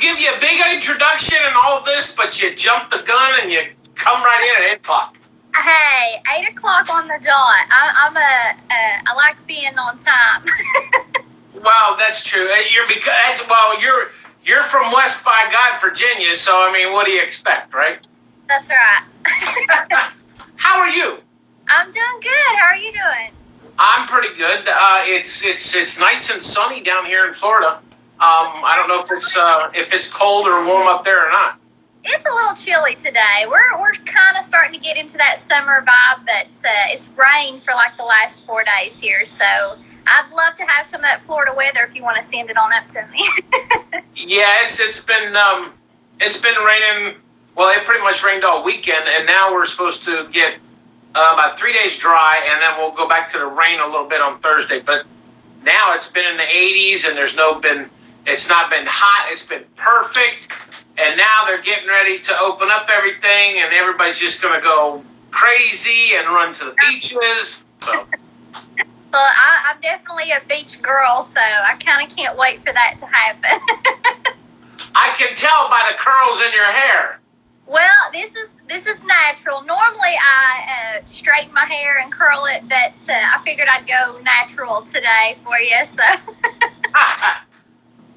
give you a big introduction and all of this, but you jump the gun and you come right in at 8 o'clock. Hey, 8 o'clock on the dot. I like being on time. Well, that's true. You're from West by God, Virginia, so I mean, what do you expect, right? That's right. How are you? I'm doing good. How are you doing? I'm pretty good. It's nice and sunny down here in Florida. I don't know if it's cold or warm up there or not. It's a little chilly today. We're kind of starting to get into that summer vibe, but it's rained for like the last 4 days here. So I'd love to have some of that Florida weather if you want to send it on up to me. Yeah, it's been raining. Well, it pretty much rained all weekend, and now we're supposed to get about 3 days dry, and then we'll go back to the rain a little bit on Thursday. But now it's been in the 80s, and it's not been hot. It's been perfect. And now they're getting ready to open up everything, and everybody's just going to go crazy and run to the beaches. So. Well, I'm definitely a beach girl, so I kind of can't wait for that to happen. I can tell by the curls in your hair. Well, this is natural. Normally, I straighten my hair and curl it, but I figured I'd go natural today for you. So,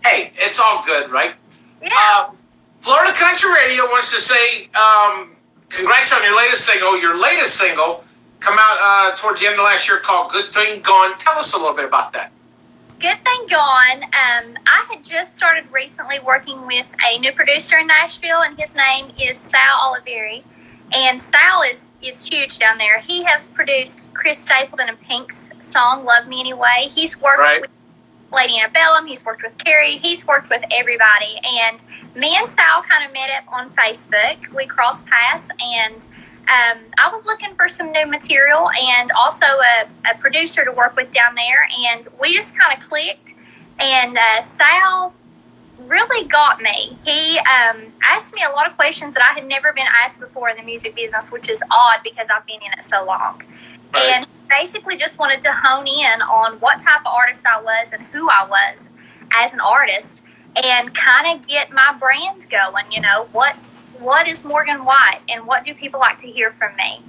hey, it's all good, right? Yeah. Florida Country Radio wants to say congrats on your latest single. Your latest single come out towards the end of last year called "Good Thing Gone." Tell us a little bit about that. Good Thing Gone. I had just started recently working with a new producer in Nashville, and his name is Sal Oliveri. And Sal is huge down there. He has produced Chris Stapleton and Pink's song "Love Me Anyway." He's worked with Lady Antebellum. He's worked with Carrie. He's worked with everybody. And me and Sal kind of met up on Facebook. We crossed paths, and I was looking for some new material and also a producer to work with down there, and we just kind of clicked, and Sal really got me. He asked me a lot of questions that I had never been asked before in the music business, which is odd because I've been in it so long. Right. And he basically just wanted to hone in on what type of artist I was and who I was as an artist, and kind of get my brand going. You know, what is Morgan White, and what do people like to hear from me?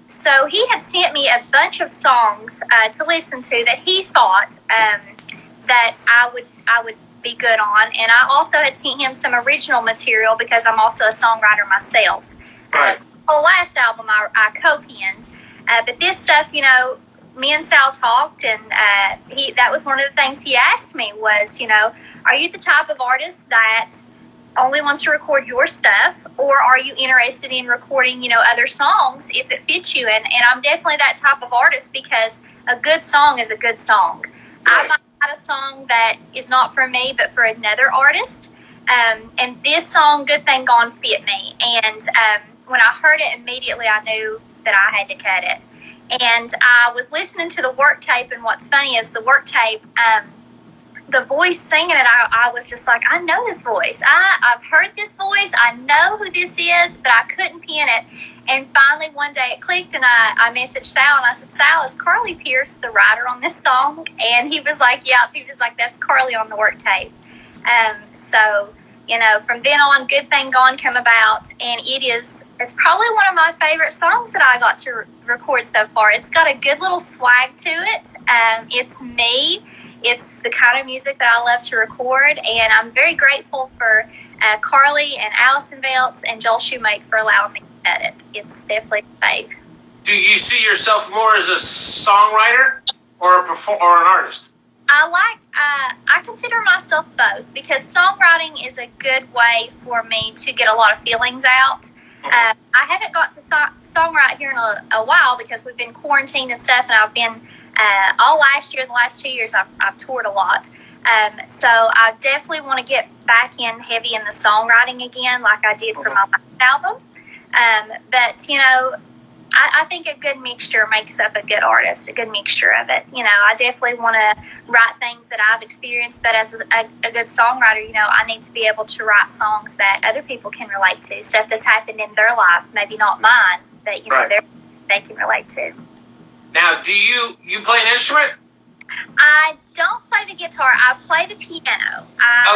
So he had sent me a bunch of songs to listen to that he thought that I would be good on, and I also had sent him some original material because I'm also a songwriter myself. Right. The last album I co-penned, but this stuff, you know, me and Sal talked, and that was one of the things he asked me was, you know, are you the type of artist that only wants to record your stuff, or are you interested in recording, you know, other songs if it fits you? And I'm definitely that type of artist, because a good song is a good song. Right. I might have a song that is not for me, but for another artist. And this song, Good Thing Gone, fit me. And when I heard it, immediately I knew that I had to cut it. And I was listening to the work tape, and what's funny is the work tape, the voice singing it, I was just like, I know this voice. I've heard this voice. I know who this is, but I couldn't pin it. And finally, one day it clicked, and I messaged Sal, and I said, Sal, is Carly Pierce the writer on this song? And he was like, yeah. He was like, that's Carly on the work tape. So, you know, from then on, Good Thing Gone came about, and it's probably one of my favorite songs that I got to record so far. It's got a good little swag to it. It's me. It's the kind of music that I love to record, and I'm very grateful for Carly and Allison Belts and Joel Shoemake for allowing me to edit. It's definitely a fave. Do you see yourself more as a songwriter or an artist? I consider myself both, because songwriting is a good way for me to get a lot of feelings out. I haven't got to songwrite here in a while because we've been quarantined and stuff, and I've been all last year, the last 2 years, I've toured a lot. So I definitely want to get back in heavy in the songwriting again, like I did for my last album. But, you know, I think a good mixture makes up a good artist, a good mixture of it. You know, I definitely want to write things that I've experienced, but as a good songwriter, you know, I need to be able to write songs that other people can relate to, stuff that's happened in their life, maybe not mine, but, you know, they can relate to. Now, do you play an instrument? I don't play the guitar. I play the piano.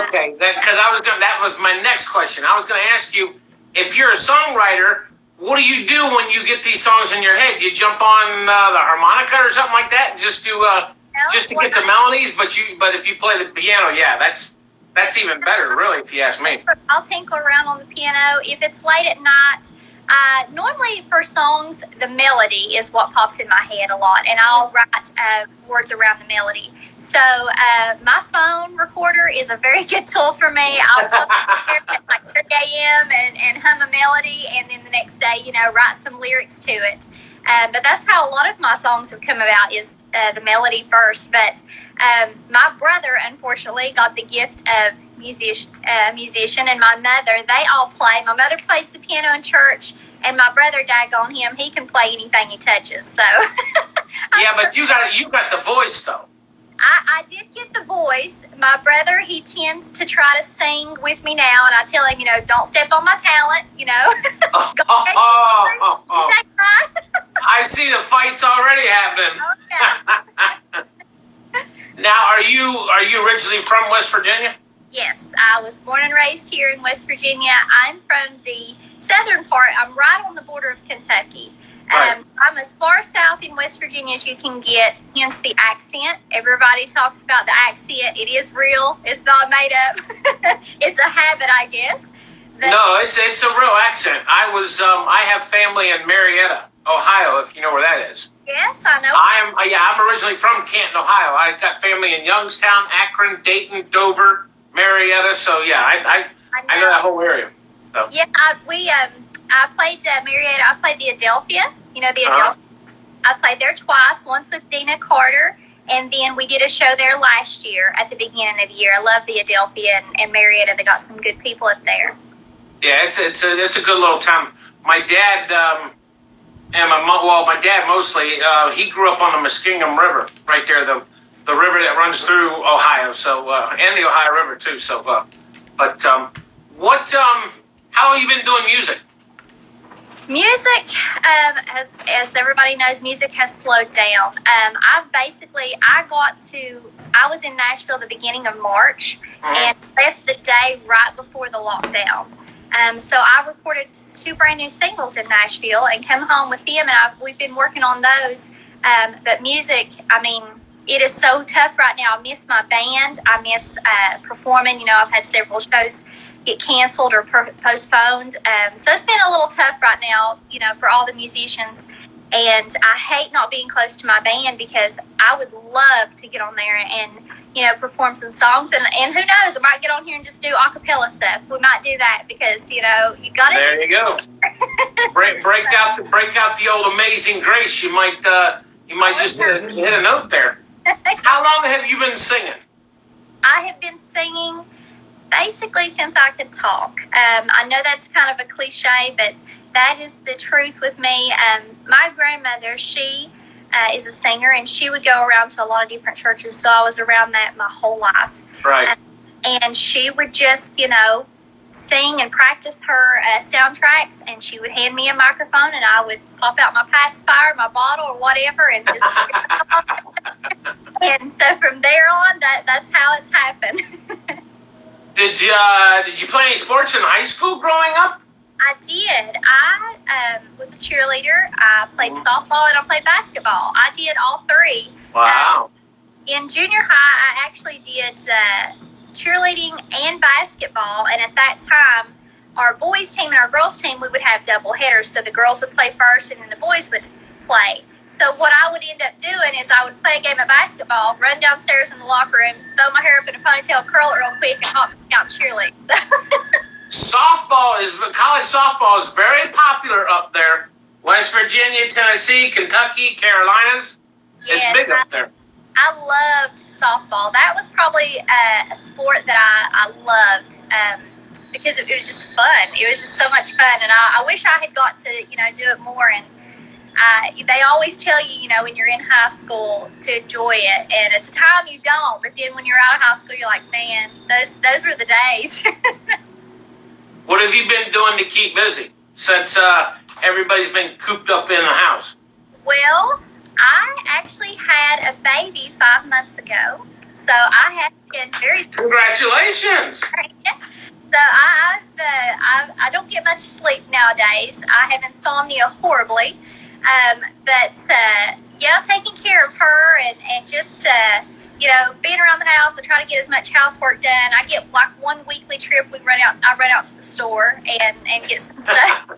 Okay, that was my next question. I was gonna ask you, if you're a songwriter, what do you do when you get these songs in your head? You jump on the harmonica or something like that, just to get the melodies. But if you play the piano, yeah, that's even better, really, if you ask me. I'll tinkle around on the piano. If it's late at night, normally for songs, the melody is what pops in my head a lot, and I'll write words around the melody. So my phone recorder is a very good tool for me. I'll put it at like 3 a.m. and hum a melody, and then the next day, write some lyrics to it. But that's how a lot of my songs have come about, is the melody first. But my brother, unfortunately, got the gift of musician, and my mother, they all play. My mother plays the piano in church, and my brother, daggone him, he can play anything he touches. So yeah, but you got the voice though. I did get the voice. My brother, he tends to try to sing with me now, and I tell him, don't step on my talent, I see the fights already happening. Okay. Now, are you originally from West Virginia? Yes, I was born and raised here in West Virginia. I'm from the southern part. I'm right on the border of Kentucky. Right. I'm as far south in West Virginia as you can get, hence the accent. Everybody talks about the accent. It is real. It's not made up. It's a habit, I guess. No, it's a real accent. I have family in Marietta, Ohio, if you know where that is. Yes, I know. I'm originally from Canton, Ohio. I've got family in Youngstown, Akron, Dayton, Dover, Marietta. So yeah, I know that whole area. So. Yeah, I played Marietta. I played the Adelphia. The Adelphia. I played there twice. Once with Dina Carter, and then we did a show there last year at the beginning of the year. I love the Adelphia and Marietta. They got some good people up there. Yeah, it's a good little town. My dad and my dad mostly. He grew up on the Muskingum River, right there, the river that runs through Ohio. So and the Ohio River too. So, how have you been doing music? Music, as everybody knows, music has slowed down. I was in Nashville the beginning of March and left the day right before the lockdown. So I recorded 2 brand new singles in Nashville and come home with them, and we've been working on those. But music, it is so tough right now. I miss my band. I miss performing. I've had several shows get canceled or postponed. So it's been a little tough right now, for all the musicians. And I hate not being close to my band, because I would love to get on there and, perform some songs. And who knows, I might get on here and just do a cappella stuff. We might do that, because, you got to. There you go. break out the old Amazing Grace. You might just hit a note there. How long have you been singing? I have been singing basically since I could talk. I know that's kind of a cliche, but that is the truth with me. My grandmother, she is a singer, and she would go around to a lot of different churches, so I was around that my whole life. Right. And she would just, sing and practice her soundtracks, and she would hand me a microphone, and I would pop out my pacifier, my bottle, or whatever, and just and so from there on, that's how it's happened. Did you play any sports in high school growing up? I did. I was a cheerleader. I played softball, and I played basketball. I did all 3. Wow. In junior high, I actually did cheerleading and basketball, and at that time, our boys team and our girls team, we would have double headers, so the girls would play first, and then the boys would play. So what I would end up doing is I would play a game of basketball, run downstairs in the locker room, throw my hair up in a ponytail, curl it real quick, and hop out and cheerlead. College softball is very popular up there. West Virginia, Tennessee, Kentucky, Carolinas. Yes, it's big up there. I loved softball. That was probably a sport that I loved because it was just fun. It was just so much fun, and I wish I had got to do it more. And they always tell you, when you're in high school to enjoy it, and at the time you don't. But then when you're out of high school, you're like, man, those were the days. What have you been doing to keep busy since everybody's been cooped up in the house? Well, I actually had a baby 5 months ago, so I have been very. Congratulations! So I don't get much sleep nowadays. I have insomnia horribly, but yeah, taking care of her and just being around the house and trying to get as much housework done. I get like one weekly trip. I run out to the store and get some stuff.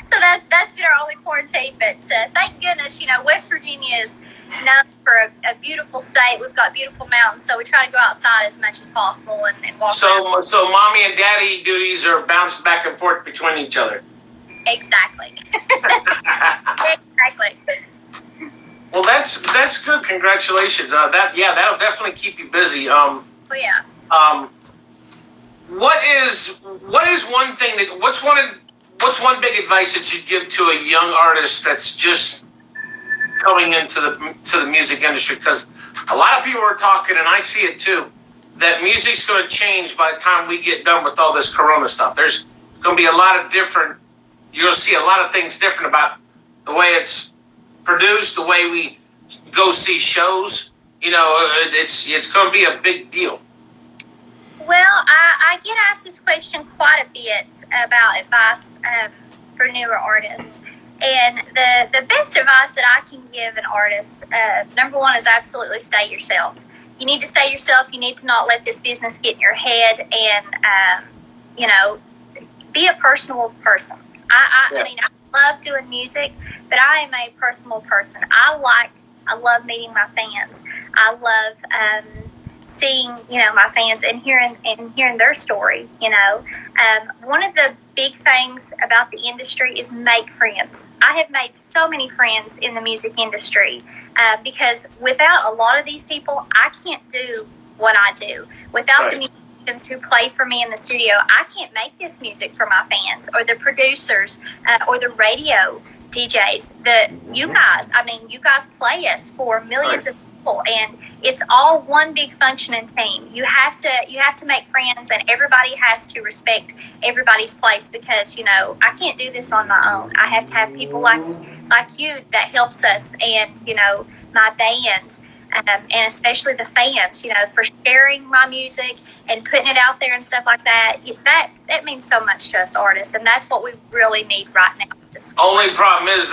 So that's been our only quarantine. But thank goodness, West Virginia is known for a beautiful state. We've got beautiful mountains, so we try to go outside as much as possible and walk around. So mommy and daddy duties are bounced back and forth between each other. Exactly. Exactly. Well, that's good. Congratulations. That'll definitely keep you busy. Oh yeah. What is one thing what's one big advice that you'd give to a young artist that's just coming into the music industry? Because a lot of people are talking, and I see it too, that music's going to change by the time we get done with all this Corona stuff. There's going to be a lot of different. You're going to see a lot of things different about the way it's produced, the way we go see shows. It's going to be a big deal. Well, I get asked this question quite a bit about advice for newer artists. And the best advice that I can give an artist, number one, is absolutely stay yourself. You need to stay yourself. You need to not let this business get in your head and, be a personable person. I mean, I love doing music, but I am a personal person. I love meeting my fans. I love seeing, my fans and hearing their story. One of the big things about the industry is make friends. I have made so many friends in the music industry because without a lot of these people, I can't do what I do. Without the musicians who play for me in the studio, I can't make this music for my fans, or the producers, or the radio DJs. You guys play us for millions of people, and it's all one big functioning team. You have to make friends, and everybody has to respect everybody's place, because I can't do this on my own. I have to have people like you that helps us, and my band, and especially the fans, for sharing my music and putting it out there and stuff like that. That means so much to us artists, and that's what we really need right now. Only problem is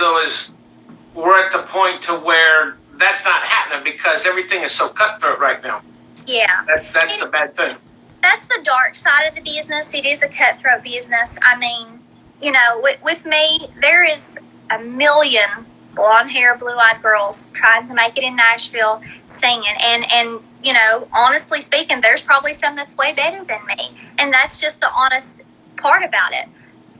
we're at the point to where that's not happening because everything is so cutthroat right now. Yeah. That's the bad thing. That's the dark side of the business. It is a cutthroat business. I mean, with me, there is a million blonde hair, blue-eyed girls trying to make it in Nashville singing. And honestly speaking, there's probably some that's way better than me. And that's just the honest part about it.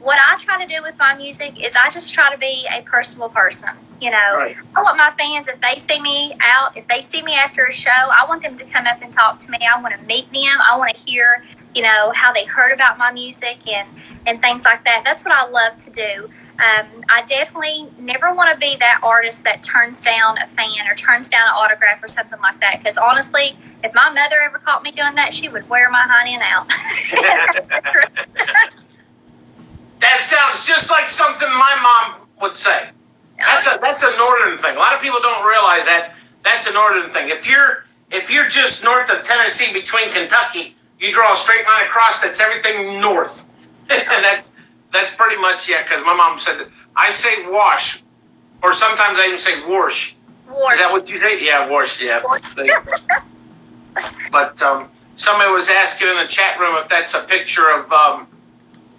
What I try to do with my music is I just try to be a personal person. I want my fans, if they see me out, if they see me after a show, I want them to come up and talk to me. I want to meet them. I want to hear, how they heard about my music and things like that. That's what I love to do. I definitely never want to be that artist that turns down a fan or turns down an autograph or something like that. Because honestly, if my mother ever caught me doing that, she would wear my hind end out. That sounds just like something my mom would say. That's a northern thing. A lot of people don't realize that that's a northern thing. If you're just north of Tennessee between Kentucky, you draw a straight line across. That's everything north, and that's pretty much because my mom said that. I say wash, or sometimes I even say wash. Wash. Is that what you say? Yeah, wash. Yeah. But somebody was asking in the chat room if that's a picture of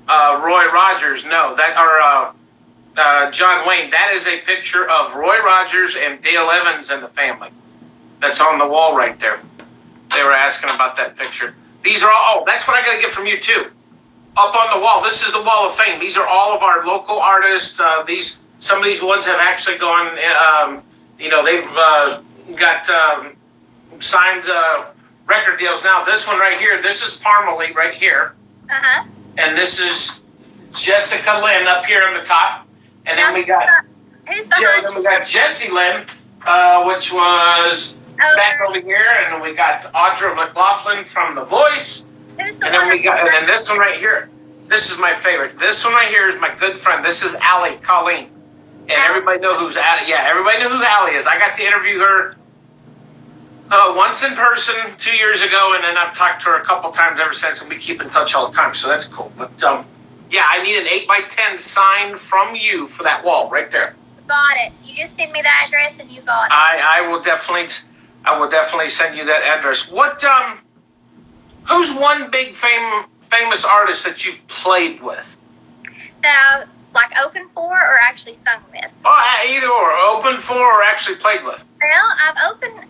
Roy Rogers. No, John Wayne. That is a picture of Roy Rogers and Dale Evans and the family. That's on the wall right there. They were asking about that picture. These are all. Oh, that's what I got to get from you too. Up on the wall. This is the Wall of Fame. These are all of our local artists. Some of these ones have actually gone. They've got signed record deals now. This one right here. This is Parmalee right here. And this is Jessica Lynn up here on the top. And then we got Jessie Lynn, which was back over here, and then we got Audra McLaughlin from The Voice. And then this one right here. This is my favorite. This one right here is my good friend. This is Allie Colleen. And everybody know who's Allie. Yeah, everybody knew who Allie is. I got to interview her once in person 2 years ago, and then I've talked to her a couple times ever since, and we keep in touch all the time, so that's cool. But yeah, I need an 8x10 sign from you for that wall right there. Got it. You just send me the address, and you got it. I will definitely send you that address. What who's one big famous artist that you've played with? That I opened for or actually sung with? Oh, either or, opened for or actually played with. Well,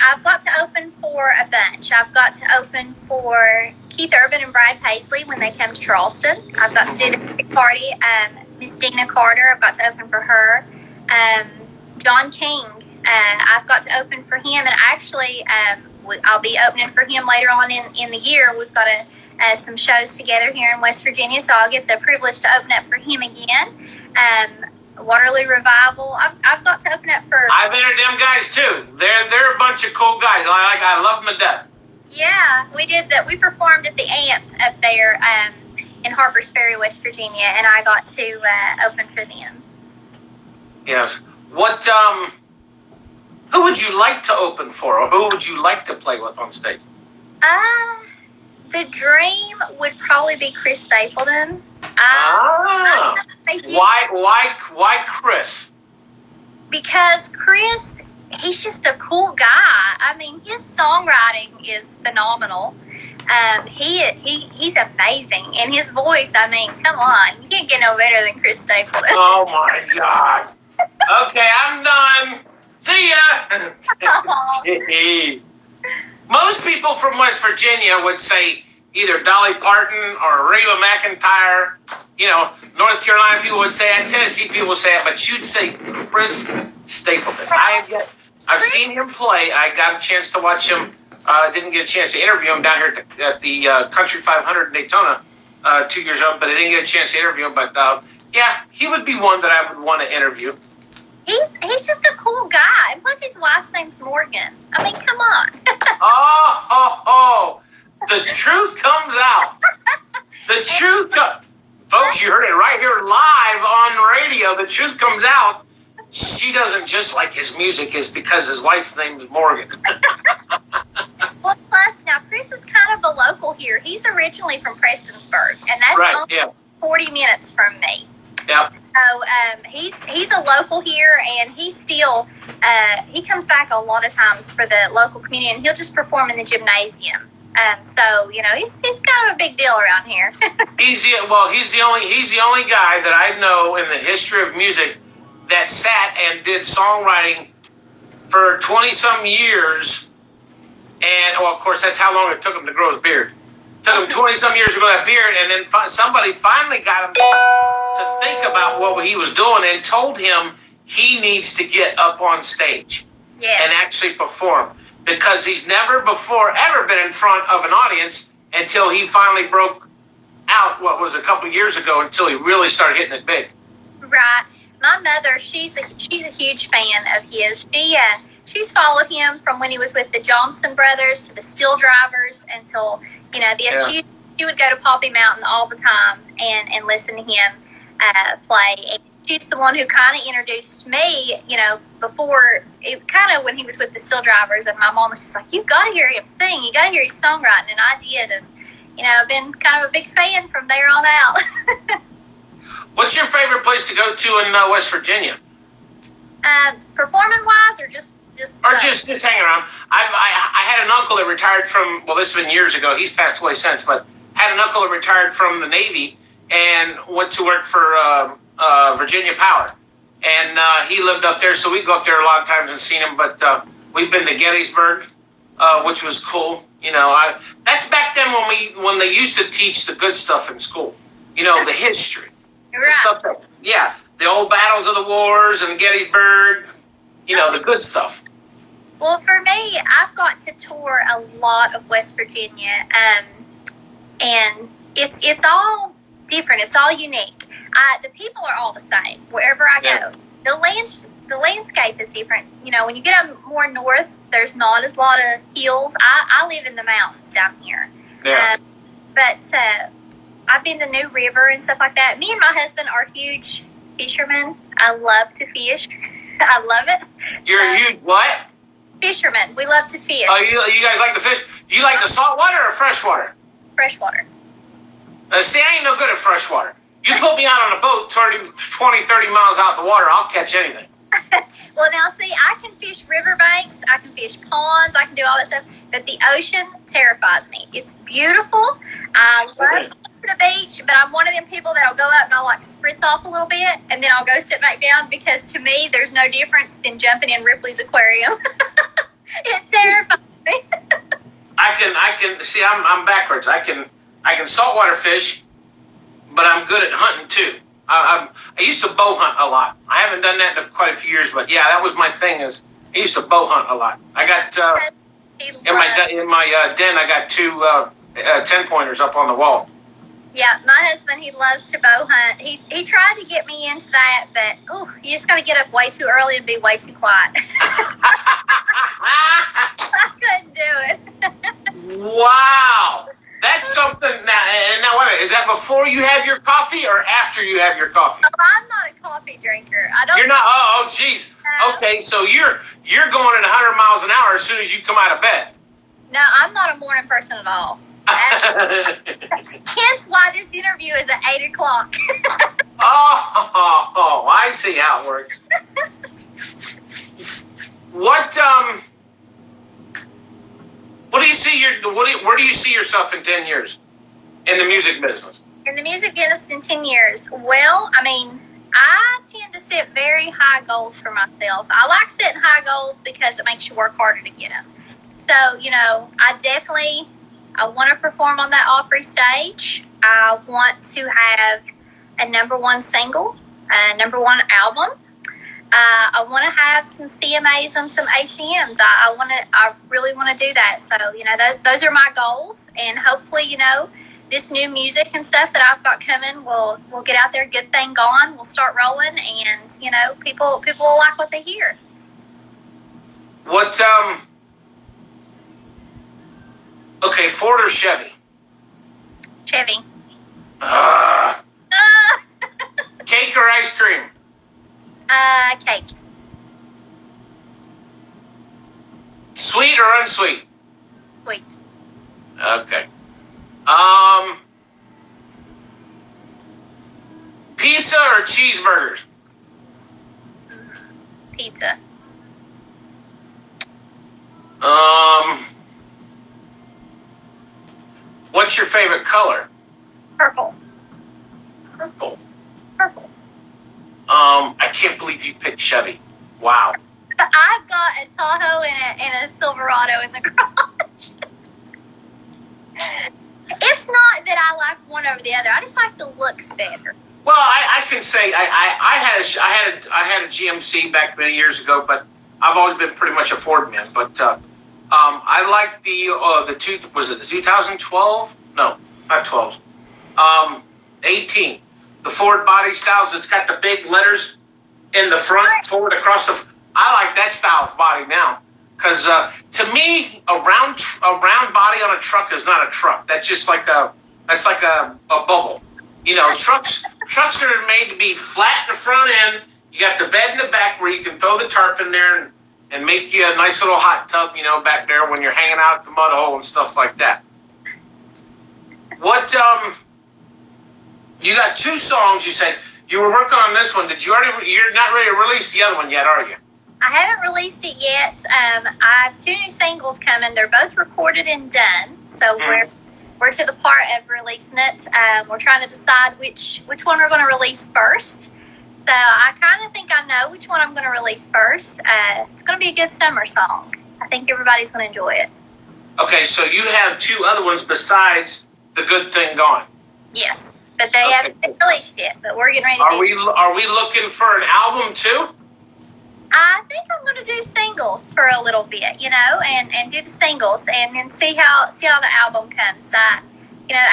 I've got to open for a bunch. I've got to open for Keith Urban and Brad Paisley when they come to Charleston. I've got to do the big party. Miss Dina Carter, I've got to open for her. John King, I've got to open for him, and actually, I'll be opening for him later on in the year. We've got some shows together here in West Virginia, so I'll get the privilege to open up for him again. Waterloo Revival. I've got to open up for. I've entered them guys too. They're a bunch of cool guys. I love them to death. Yeah, we did that. We performed at the Amp up there in Harpers Ferry, West Virginia, and I got to open for them. Yes. What? Who would you like to open for, or who would you like to play with on stage? The dream would probably be Chris Stapleton. Why Chris? Because Chris, he's just a cool guy. I mean, his songwriting is phenomenal. He's amazing, and his voice. I mean, come on, you can't get no better than Chris Stapleton. Oh my God. Okay, I'm done. See ya. Jeez. Most people from West Virginia would say either Dolly Parton or Reba McEntire. North Carolina people would say it. Tennessee people would say it. But you'd say Chris Stapleton. I've seen him play. I got a chance to watch him. Didn't get a chance to interview him down here at the Country 500 in Daytona 2 years ago. But I didn't get a chance to interview him. But yeah, he would be one that I would want to interview. He's just a cool guy. And plus his wife's name's Morgan. I mean, come on. Oh. The truth comes out. The truth folks, you heard it right here live on radio. The truth comes out. She doesn't just like his music. It's because his wife's name is Morgan. Well, plus, now, Chris is kind of a local here. He's originally from Prestonsburg, and that's right, only 40 minutes from me. Yep. So he's a local here, and he still he comes back a lot of times for the local community, and he'll just perform in the gymnasium. So he's kind of a big deal around here. He's the only guy that I know in the history of music that sat and did songwriting for 20-some years, and of course that's how long it took him to grow his beard. It took him 20-some years to grow that beard, and then somebody finally got him to think about what he was doing and told him he needs to get up on stage and actually perform, because he's never before ever been in front of an audience until he finally broke out, what was a couple years ago, until he really started hitting it big. Right. My mother, she's a huge fan of his. She's followed him from when he was with the Johnson Brothers to the Steel Drivers until, she would go to Poppy Mountain all the time and listen to him play. And she's the one who kind of introduced me, before, kind of when he was with the Steel Drivers, and my mom was just like, you've got to hear him sing, you got to hear his songwriting, and I did, and, I've been kind of a big fan from there on out. What's your favorite place to go to in West Virginia? Performing-wise, or just hang around. I had an uncle that retired from, well, this has been years ago. He's passed away since, but had an uncle that retired from the Navy and went to work for Virginia Power. And he lived up there, so we go up there a lot of times and seen him. But we've been to Gettysburg, which was cool. That's back then when they used to teach the good stuff in school. The history, the stuff that, the old battles of the wars and Gettysburg. The good stuff. Well, for me, I've got to tour a lot of West Virginia, and it's all different. It's all unique. The people are all the same wherever I go. The landscape is different. When you get up more north, there's not as lot of hills. I live in the mountains down here. Yeah. But I've been to New River and stuff like that. Me and my husband are huge fishermen. I love to fish. I love it. You're a huge what? Fisherman. We love to fish. Oh, you guys like to fish? Do you like the salt water or fresh water? Freshwater. See, I ain't no good at fresh water. You put me out on a boat 20, 30 miles out the water, I'll catch anything. Well, now, see, I can fish riverbanks, I can fish ponds, I can do all that stuff, but the ocean terrifies me. It's beautiful. I love going to the beach, but I'm one of them people that'll go up and I'll like spritz off a little bit, and then I'll go sit back down because to me, there's no difference than jumping in Ripley's aquarium. It terrifies me. I can see. I'm backwards. I can saltwater fish, but I'm good at hunting too. I used to bow hunt a lot. I haven't done that in quite a few years, but yeah, that was my thing. Is I used to bow hunt a lot. I got in my den. I got two 10-pointers up on the wall. Yeah, my husband, he loves to bow hunt. He tried to get me into that, but you just got to get up way too early and be way too quiet. I couldn't do it. Wow. That's something. Now, wait a minute. Is that before you have your coffee or after you have your coffee? Oh, I'm not a coffee drinker. I don't. You're not. Oh, geez. Okay, so you're going at 100 miles an hour as soon as you come out of bed. No, I'm not a morning person at all. Hence why this interview is at 8 o'clock. Oh, I see how it works. Where do you see yourself in 10 years in the music business? In the music business in 10 years? Well, I mean, I tend to set very high goals for myself. I like setting high goals because it makes you work harder to get them. So, I want to perform on that Opry stage. I want to have a #1 single, a #1 album. I want to have some CMAs and some ACMs. I really want to do that. So, those are my goals. And hopefully, this new music and stuff that I've got coming will get out there, good thing going. We'll start rolling, and, people will like what they hear. Okay, Ford or Chevy? Chevy. Cake or ice cream? Cake. Sweet or unsweet? Sweet. Okay. Pizza or cheeseburgers? Pizza. What's your favorite color? Purple. Purple. Purple. I can't believe you picked Chevy. Wow. I've got a Tahoe and a Silverado in the garage. It's not that I like one over the other. I just like the looks better. Well, I can say I had a GMC back many years ago, but I've always been pretty much a Ford man. But I like the 2012? No, not 12. 18. The Ford body styles. It's got the big letters in the front, forward across the. I like that style of body now, because to me, a round body on a truck is not a truck. That's just like a bubble. Trucks are made to be flat in the front end. You got the bed in the back where you can throw the tarp in there and make you a nice little hot tub, back there when you're hanging out at the mud hole and stuff like that. You got 2 songs. You said you were working on this one. You're not ready to release the other one yet, are you? I haven't released it yet. I have 2 new singles coming. They're both recorded and done. So we're to the part of releasing it. We're trying to decide which one we're going to release first. So I kind of think I know which one I'm going to release first. It's going to be a good summer song. I think everybody's going to enjoy it. Okay, so you have 2 other ones besides The Good Thing Gone. Yes, but they haven't been released yet. But we're getting ready to Are we looking for an album too? I think I'm going to do singles for a little bit, and do the singles and then see how the album comes. The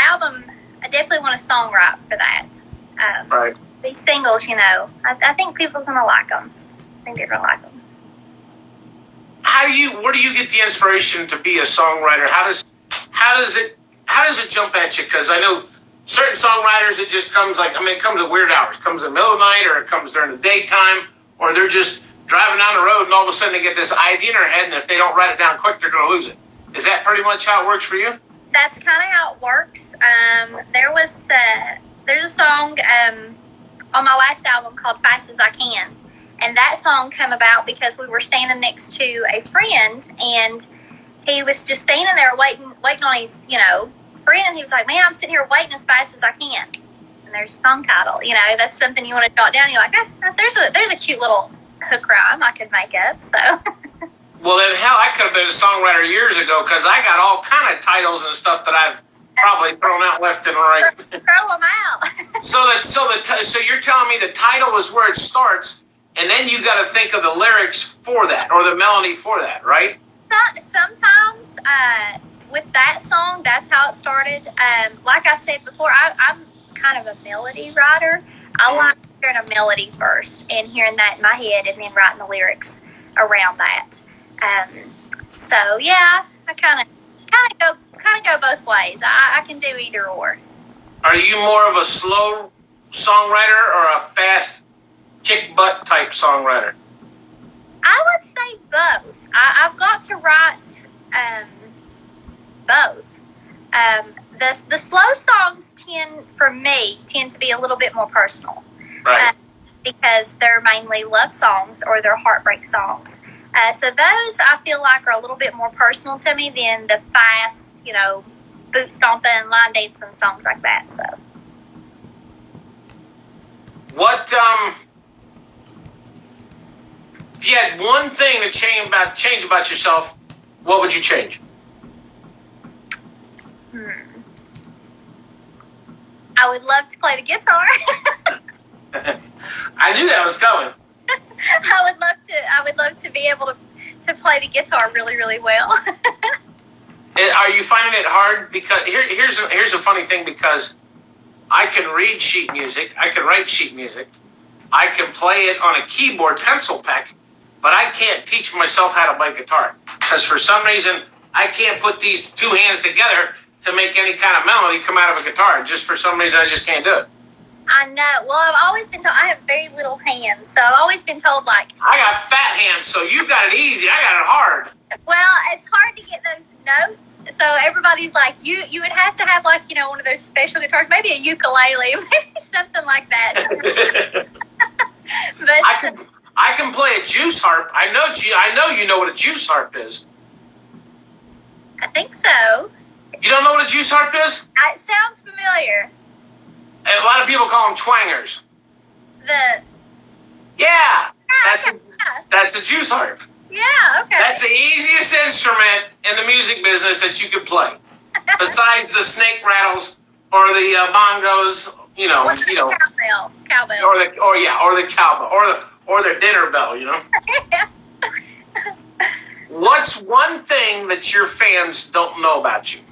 album, I definitely want to songwrite for that. Right. These singles, I think people are going to like them. I think they're going to like them. Where do you get the inspiration to be a songwriter? How does it jump at you? Because I know certain songwriters, it just comes it comes at weird hours. It comes in the middle of the night, or it comes during the daytime, or they're just driving down the road and all of a sudden they get this idea in their head, and if they don't write it down quick, they're going to lose it. Is that pretty much how it works for you? That's kind of how it works. There's a song on my last album called Fast As I Can. And that song came about because we were standing next to a friend, and he was just standing there waiting on his, friend, and he was like, man, I'm sitting here waiting as fast as I can. And there's a song title. That's something you want to jot down. You're like, there's a cute little hook rhyme I could make up, so... Well, then, hell, I could have been a songwriter years ago, because I got all kind of titles and stuff that I've probably thrown out left and right. Throw them out. So you're telling me the title is where it starts, and then you got to think of the lyrics for that, or the melody for that, right? Sometimes with that song, that's how it started. Like I said before, I'm kind of a melody writer. I like hearing a melody first and hearing that in my head, and then writing the lyrics around that. So yeah, I kind of go both ways. I can do either or. Are you more of a slow songwriter or a fast kick butt type songwriter? I would say both. I've got to write both. The slow songs tend to be a little bit more personal, right? Because they're mainly love songs or they're heartbreak songs. So those I feel like are a little bit more personal to me than the fast, boot stomping, line dancing songs like that. So, what if you had one thing to change about yourself? What would you change? I would love to play the guitar. I knew that was coming. I would love to be able to play the guitar really, really well. Are you finding it hard? Because here's a funny thing, because I can read sheet music, I can write sheet music, I can play it on a keyboard pencil peck, but I can't teach myself how to play guitar, because for some reason I can't put these two hands together to make any kind of melody come out of a guitar. Just for some reason I just can't do it. I know. Well, I've always been told I have very little hands, so I've always been told, like... I got fat hands, so you got it easy. I got it hard. Well, it's hard to get those notes, so everybody's like, you would have to have, like, one of those special guitars, maybe a ukulele, maybe something like that. But I can play a juice harp. I know you know what a juice harp is. I think so. You don't know what a juice harp is? It sounds familiar. A lot of people call them twangers. That's a juice harp. Yeah, okay. That's the easiest instrument in the music business that you could play, besides the snake rattles or the bongos. Cowbell. Or the cowbell, or the dinner bell. What's one thing that your fans don't know about you?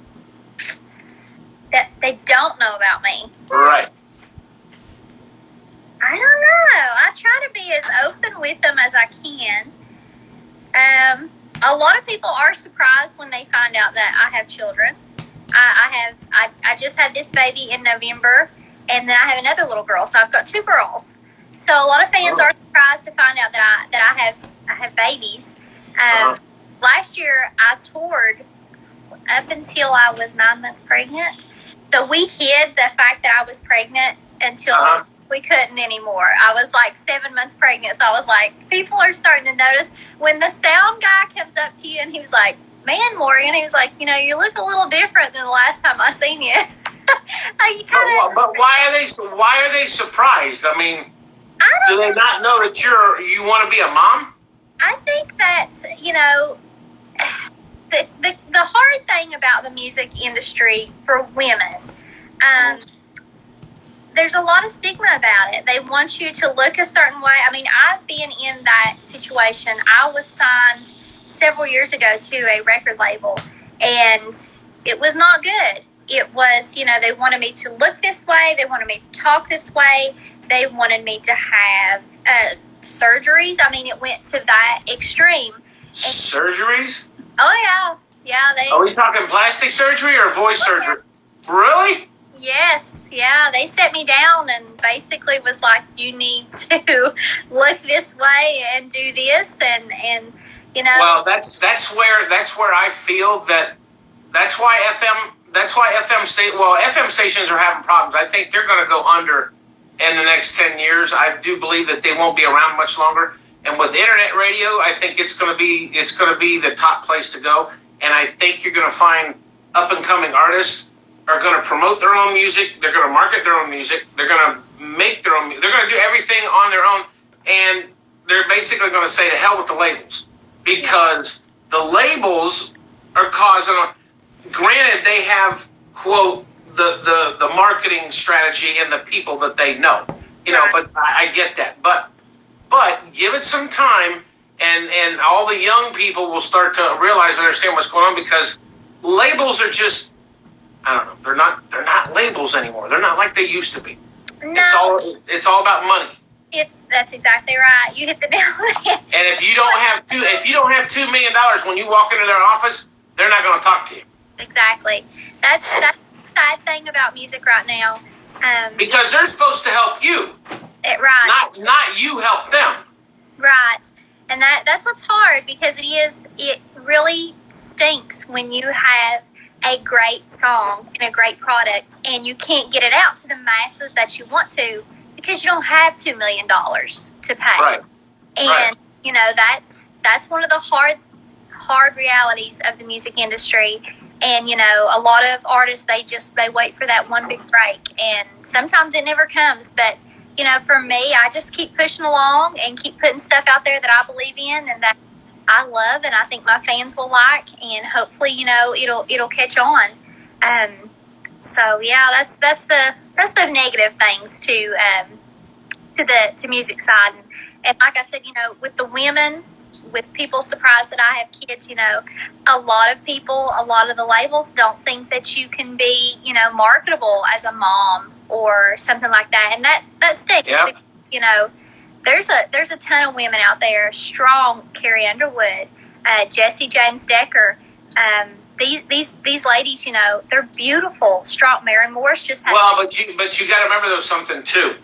That they don't know about me. Right. I don't know. I try to be as open with them as I can. A lot of people are surprised when they find out that I have children. I just had this baby in November, and then I have another little girl, so I've got two girls. So a lot of fans are surprised to find out that I have babies. Last year I toured up until I was 9 months pregnant. So we hid the fact that I was pregnant until we couldn't anymore. I was like 7 months pregnant, so I was like, people are starting to notice. When the sound guy comes up to you and he was like, man, Morgan, he was like, you look a little different than the last time I seen you. But why are they surprised? I mean, do they not know that you want to be a mom? I think that, the hard thing about the music industry for women, there's a lot of stigma about it. They want you to look a certain way. I mean, I've been in that situation. I was signed several years ago to a record label, and it was not good. It was, they wanted me to look this way. They wanted me to talk this way. They wanted me to have surgeries. I mean, it went to that extreme. Surgeries? Oh, yeah. Yeah. Are we talking plastic surgery or voice surgery? Really? Yes, yeah, they set me down and basically was like, you need to look this way and do this, and you know. Well, that's where I feel that FM stations are having problems. I think they're going to go under in the next 10 years. I do believe that they won't be around much longer. And with internet radio, I think it's going to be the top place to go. And I think you're going to find up and coming artists are going to promote their own music. They're going to market their own music. They're going to make their own. They're going to do everything on their own. And they're basically going to say to hell with the labels, because the labels are causing. Granted, they have, quote, the marketing strategy and the people that they know, but I get that. But give it some time, and all the young people will start to realize and understand what's going on, because labels are just, I don't know, they're not labels anymore. They're not like they used to be. No. It's all about money. That's exactly right. You hit the nail on the head. And if you don't have $2 million when you walk into their office, they're not going to talk to you. Exactly. That's the sad thing about music right now. Because they're supposed to help you. Right. Not you help them. Right. And that's what's hard, because it really stinks when you have a great song and a great product and you can't get it out to the masses that you want to, because you don't have $2 million to pay. Right. And that's one of the hard realities of the music industry. And a lot of artists, they wait for that one big break, and sometimes it never comes. But for me, I just keep pushing along and keep putting stuff out there that I believe in and that I love, and I think my fans will like, and hopefully it'll catch on. So yeah, that's the negative things to the music side. And like I said, with the women, with people surprised that I have kids, a lot of the labels don't think that you can be, marketable as a mom or something like that. And that stinks. Yeah. Because, there's a ton of women out there, strong, Carrie Underwood, Jessie James Decker. These ladies, they're beautiful, strong. Maren Morris just had. Well, but you got to remember though something too.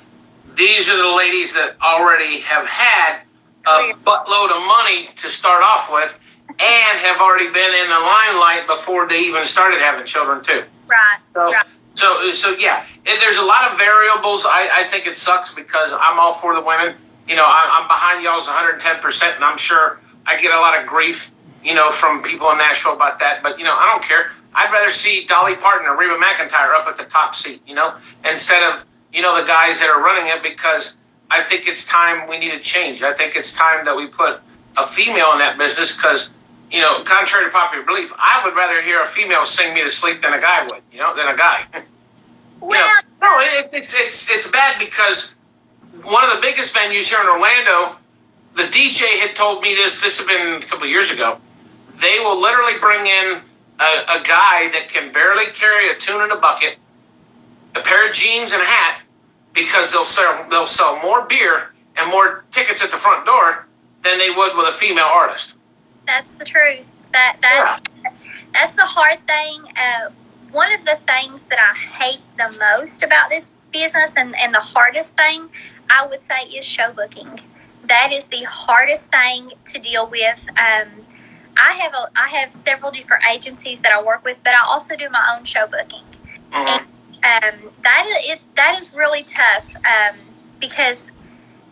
These are the ladies that already have had a buttload of money to start off with, and have already been in the limelight before they even started having children too. Right. So yeah, there's a lot of variables. I think it sucks, because I'm all for the women. I'm behind y'all's 110%, and I'm sure I get a lot of grief, from people in Nashville about that. But I don't care. I'd rather see Dolly Parton or Reba McEntire up at the top seat, instead of the guys that are running it, because I think it's time we need to change. I think it's time that we put a female in that business, because, contrary to popular belief, I would rather hear a female sing me to sleep than a guy would, than a guy. Well, no, it's bad, because one of the biggest venues here in Orlando, the DJ had told me this had been a couple of years ago. They will literally bring in a guy that can barely carry a tune in a bucket, a pair of jeans and a hat, because they'll sell more beer and more tickets at the front door than they would with a female artist. That's the truth. That's the hard thing. One of the things that I hate the most about this business, and the hardest thing, I would say, is show booking. That is the hardest thing to deal with. I have several different agencies that I work with, but I also do my own show booking. Mm-hmm. And that is really tough, because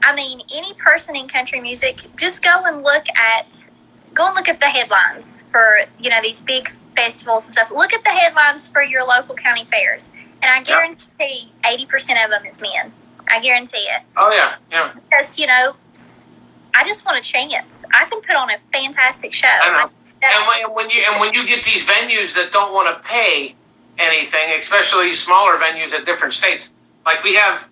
any person in country music, just go and look at the headlines for these big festivals and stuff. Look at the headlines for your local county fairs, and I guarantee 80% of them is men. I guarantee it. Oh yeah. Because I just want a chance. I can put on a fantastic show. I know. And when you get these venues that don't want to pay anything, especially smaller venues at different states, like we have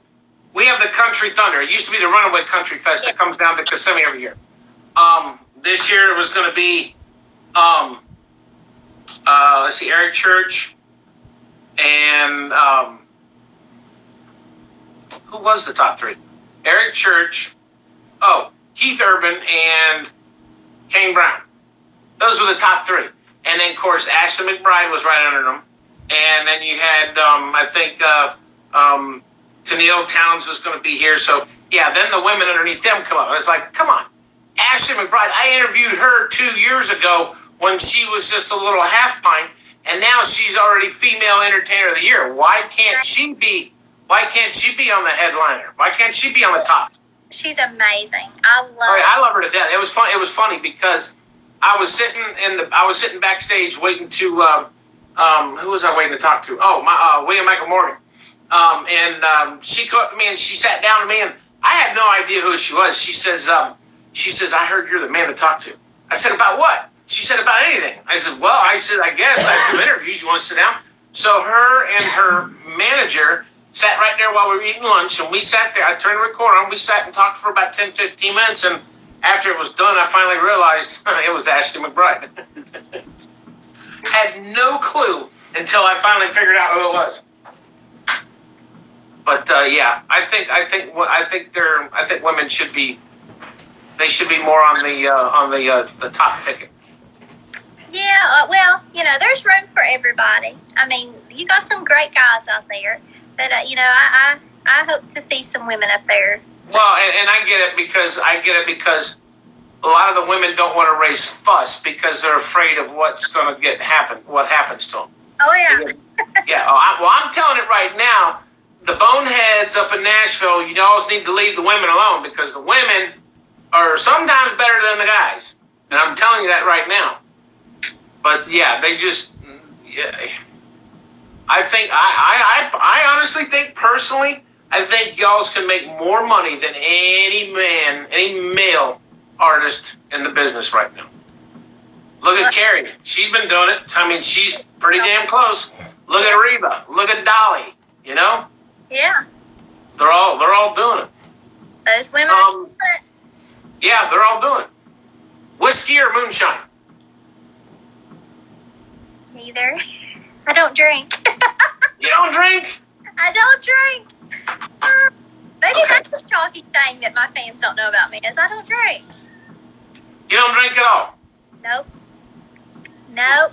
the Country Thunder. It used to be the Runaway Country Fest that comes down to Kissimmee every year. This year it was going to be, Eric Church and who was the top three? Eric Church, Keith Urban, and Kane Brown. Those were the top three. And then, of course, Ashley McBride was right under them. and then you had I think Tennille Towns was going to be here. So yeah, then the women underneath them come up. I was like, come on, Ashley McBride. I interviewed her 2 years ago when she was just a little half pint, and now she's already female entertainer of the year. Why can't she be? Why can't she be on the headliner? Why can't she be on the top? She's amazing. I love her to death. It was fun. It was funny because I was sitting backstage waiting to who was I waiting to talk to? Oh, my William Michael Morgan. She came up to me and she sat down to me, and I had no idea who she was. She says, I heard you're the man to talk to. I said, about what? She said, about anything. I said, well, I guess I do interviews. You want to sit down? So her and her manager sat right there while we were eating lunch, and we sat there. I turned the recorder on. We sat and talked for about 10, 15 minutes, and after it was done, I finally realized it was Ashley McBride. Had no clue until I finally figured out who it was. But yeah, I think women should be. They should be more on the top ticket. Yeah, well, there's room for everybody. I mean, you got some great guys out there, but I hope to see some women up there. So. Well, and I get it because a lot of the women don't want to raise fuss because they're afraid of what's going to what happens to them. Oh yeah. Yeah. I'm telling it right now. The boneheads up in Nashville, you always need to leave the women alone because the women are sometimes better than the guys, and I'm telling you that right now. But yeah, they just. Yeah, I honestly think personally, I think y'all can make more money than any male artist in the business right now. Look at Carrie. She's been doing it. I mean, she's pretty damn close. Look at Reba. Look at Dolly. Yeah. They're all doing it. Those women are doing it. Yeah, they're all doing it. Whiskey or moonshine? Neither. I don't drink. You don't drink? I don't drink. Maybe that's a shocking thing that my fans don't know about me is I don't drink. You don't drink at all? Nope.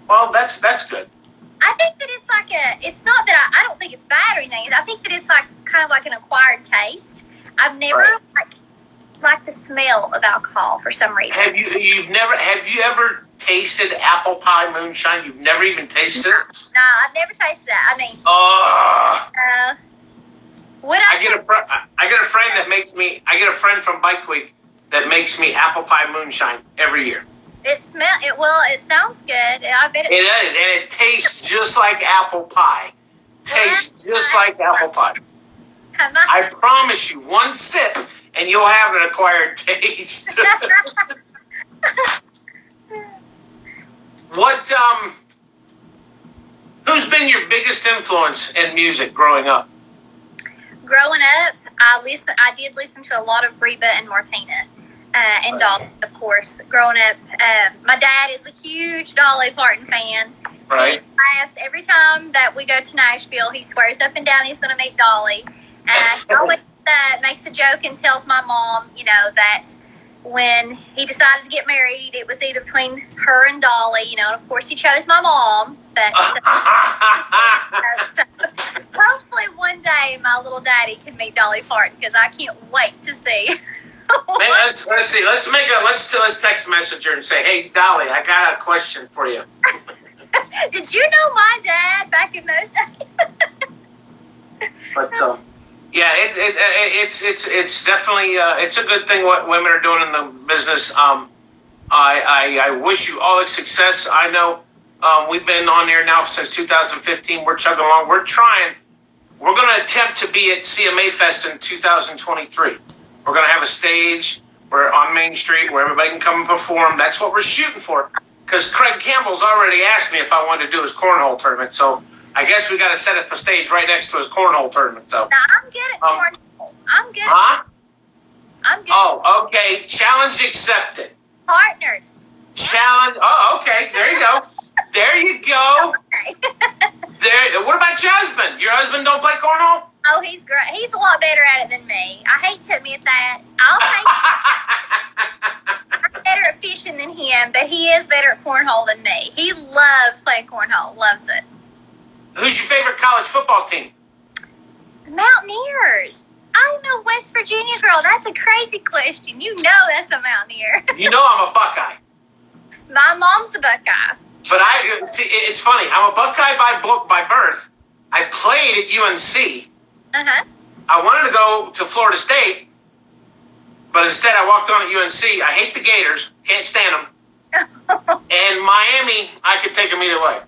Well, that's good. I think that it's not that I don't think it's bad or anything. I think that it's kind of like an acquired taste. I've never liked the smell of alcohol for some reason. Have you ever tasted apple pie moonshine? You've never even tasted it? No, I've never tasted that. I mean, I get a friend that makes me. I get a friend from Bike Week that makes me apple pie moonshine every year. It sounds good. I bet it does, and it tastes just like apple pie. Tastes just like apple pie. I promise you, one sip and you'll have an acquired taste. Who's been your biggest influence in music growing up? Growing up, I did listen to a lot of Reba and Martina. And Dolly, of course. Growing up, my dad is a huge Dolly Parton fan. Right. He laughs every time that we go to Nashville. He swears up and down he's going to meet Dolly. He always makes a joke and tells my mom, that when he decided to get married, it was either between her and Dolly, and of course he chose my mom. But so hopefully one day my little daddy can meet Dolly Parton because I can't wait to see. Man, let's see. Let's text messenger and say, "Hey, Dolly, I got a question for you." Did you know my dad back in those days? But yeah, it's definitely it's a good thing what women are doing in the business. I wish you all the success. I know we've been on there now since 2015. We're chugging along. We're trying. We're going to attempt to be at CMA Fest in 2023. We're going to have a stage on Main Street where everybody can come and perform. That's what we're shooting for. Because Craig Campbell's already asked me if I wanted to do his cornhole tournament. So I guess we got to set up a stage right next to his cornhole tournament. So I'm good at cornhole. I'm good. Huh? I'm good. Oh, okay. Challenge accepted. Partners. Challenge. Oh, okay. There you go. There you go. Okay. What about your husband? Your husband don't play cornhole? Oh, he's great. He's a lot better at it than me. I hate to admit that. I'm better at fishing than him, but he is better at cornhole than me. He loves playing cornhole. Loves it. Who's your favorite college football team? Mountaineers. I'm a West Virginia girl. That's a crazy question. You know that's a Mountaineer. You know I'm a Buckeye. My mom's a Buckeye. But it's funny. I'm a Buckeye by birth. I played at UNC. Uh-huh. I wanted to go to Florida State, but instead I walked on at UNC. I hate the Gators. Can't stand them. And Miami, I could take them either way.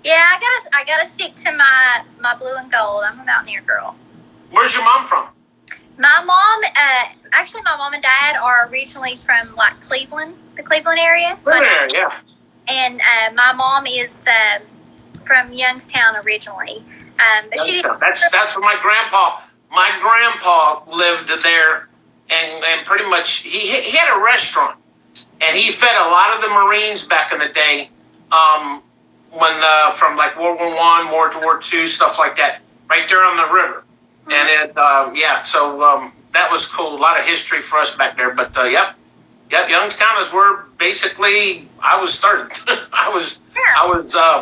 Yeah, I gotta stick to my blue and gold. I'm a Mountaineer girl. Where's your mom from? My mom, actually, my mom and dad are originally from like Cleveland, the Cleveland area. Yeah. And my mom is from Youngstown originally. But that's where my grandpa lived there, and pretty much he had a restaurant, and he fed a lot of the Marines back in the day, when from like World War I, World War II, stuff like that, right there on the river. And that was cool. A lot of history for us back there. But yep, Youngstown is where basically I was started. I was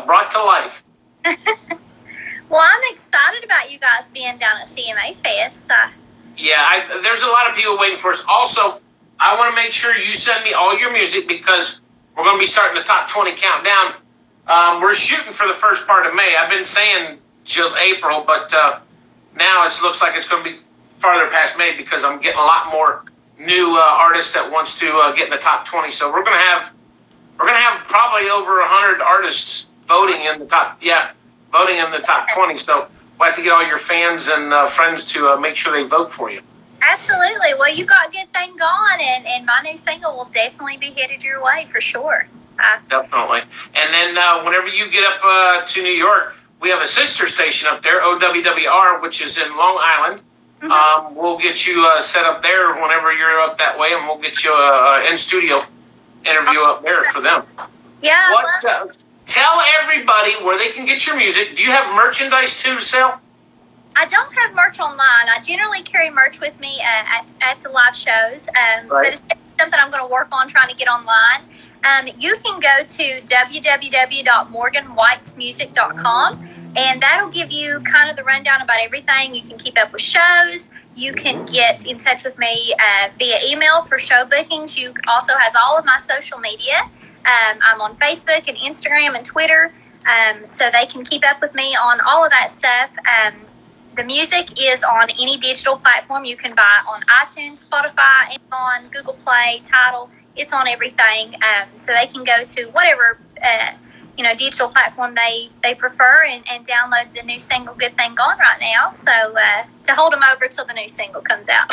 brought to life. Well, I'm excited about you guys being down at CMA Fest. Yeah, there's a lot of people waiting for us. Also, I want to make sure you send me all your music because we're going to be starting the top 20 countdown. We're shooting for the first part of May. I've been saying April, but now it looks like it's going to be farther past May because I'm getting a lot more new artists that wants to get in the top 20. So we're going to have probably over 100 artists voting in the top 20. So we'll have to get all your fans and friends to make sure they vote for you. Absolutely. Well, you got a good thing going, and my new single will definitely be headed your way for sure. Definitely. And then whenever you get up to New York, we have a sister station up there, OWWR, which is in Long Island. Mm-hmm. We'll get you set up there whenever you're up that way, and we'll get you an in-studio interview up there for them. Yeah. Tell everybody where they can get your music. Do you have merchandise too to sell? I don't have merch online. I generally carry merch with me at the live shows, right. But it's something I'm going to work on trying to get online. You can go to www.morganwhitesmusic.com, and that'll give you kind of the rundown about everything. You can keep up with shows. You can get in touch with me via email for show bookings. You also has all of my social media. I'm on Facebook and Instagram and Twitter, so they can keep up with me on all of that stuff. The music is on any digital platform. You can buy on iTunes, Spotify, Amazon, Google Play, Tidal. It's on everything, so they can go to whatever digital platform they prefer and download the new single "Good Thing Gone" right now. So to hold them over till the new single comes out.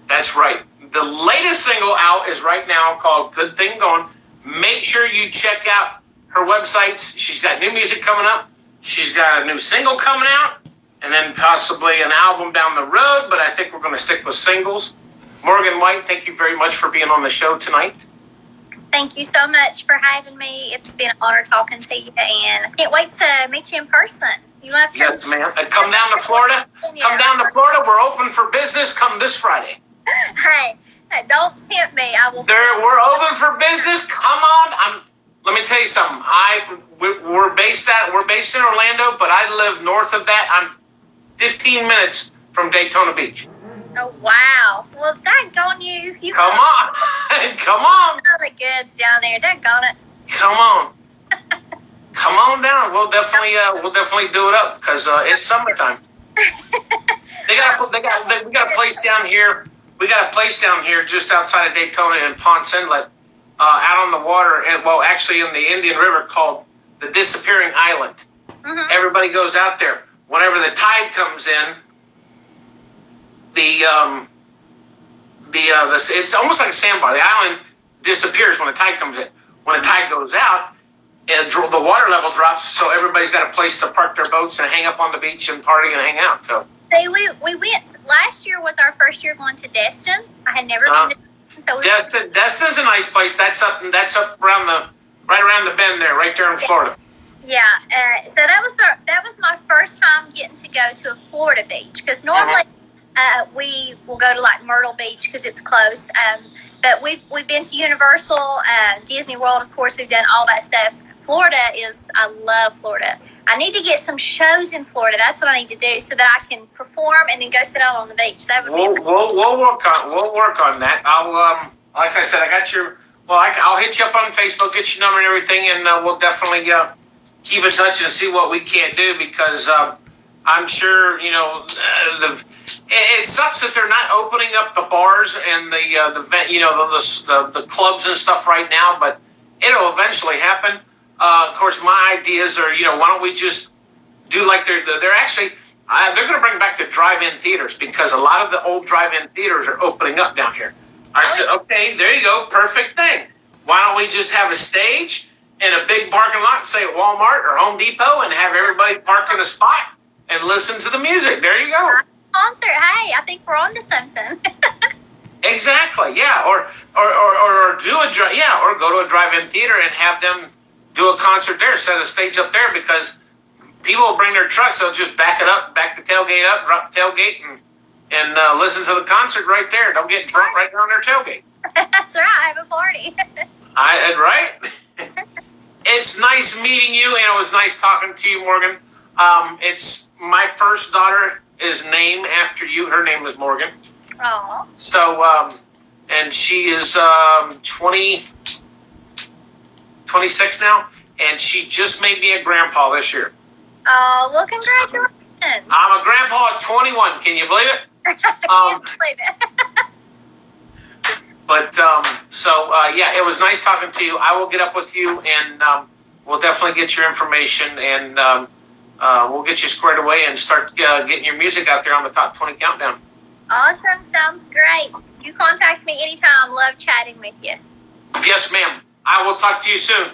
That's right. The latest single out is right now called "Good Thing Gone." Make sure you check out her websites. She's got new music coming up. She's got a new single coming out, and then possibly an album down the road. But I think we're going to stick with singles. Morgan White, thank you very much for being on the show tonight. Thank you so much for having me. It's been an honor talking to you, and I can't wait to meet you in person. You want to Yes, ma'am. Come down to Florida. Come down to Florida. We're open for business. Come this Friday. Hey, don't tempt me. I will. We're open for business. Come on. Let me tell you something. We're based in Orlando, but I live north of that. I'm 15 minutes from Daytona Beach. Oh, wow. Well, daggone you. Come on. Come on. All the goods down there. Daggone it. Come on. Come on down. We'll definitely do it up because it's summertime. We got a place down here. We got a place down here just outside of Daytona in Ponce Inlet, out on the water, and actually in the Indian River, called the Disappearing Island. Mm-hmm. Everybody goes out there. Whenever the tide comes in, it's almost like a sandbar. The island disappears when the tide comes in. When the tide goes out, the water level drops, so everybody's got a place to park their boats and hang up on the beach and party and hang out. So we went last year was our first year going to Destin. I had never been to Destin, so Destin's a nice place. That's up around right around the bend there, right there in Florida. Yeah, so that was my first time getting to go to a Florida beach because normally we will go to like Myrtle Beach because it's close. But we've been to Universal, Disney World, of course. We've done all that stuff. Florida I love Florida. I need to get some shows in Florida. That's what I need to do so that I can perform and then go sit out on the beach. That would We'll be work on that. I'll like I said, I got your. Well, I'll hit you up on Facebook, get your number and everything, and we'll definitely keep in touch and see what we can't do because I'm sure it sucks that they're not opening up the bars and the clubs and stuff right now, but it'll eventually happen. Of course, my ideas are why don't we just do like they're actually they're going to bring back the drive-in theaters because a lot of the old drive-in theaters are opening up down here. I said, okay, there you go, perfect thing. Why don't we just have a stage in a big parking lot, say at Walmart or Home Depot, and have everybody park in a spot and listen to the music? There you go. Concert. Hey, I think we're on to something. Exactly. Yeah. Or go to a drive-in theater and have them do a concert there, set a stage up there because people will bring their trucks. They'll just back it up, back the tailgate up, drop the tailgate, and listen to the concert right there. They'll get drunk right there on their tailgate. That's right. Have a party. Right? It's nice meeting you, and it was nice talking to you, Morgan. It's my first daughter is named after you. Her name is Morgan. Oh. So, and she is 26 now, and she just made me a grandpa this year. Oh, well, congratulations. I'm a grandpa at 21. Can you believe it? I can't believe it. But, it was nice talking to you. I will get up with you, and we'll definitely get your information, and we'll get you squared away and start getting your music out there on the Top 20 Countdown. Awesome. Sounds great. You contact me anytime. Love chatting with you. Yes, ma'am. I will talk to you soon.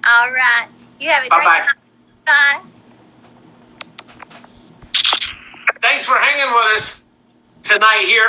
All right. You have a great Bye-bye. time. Bye. Thanks for hanging with us tonight here.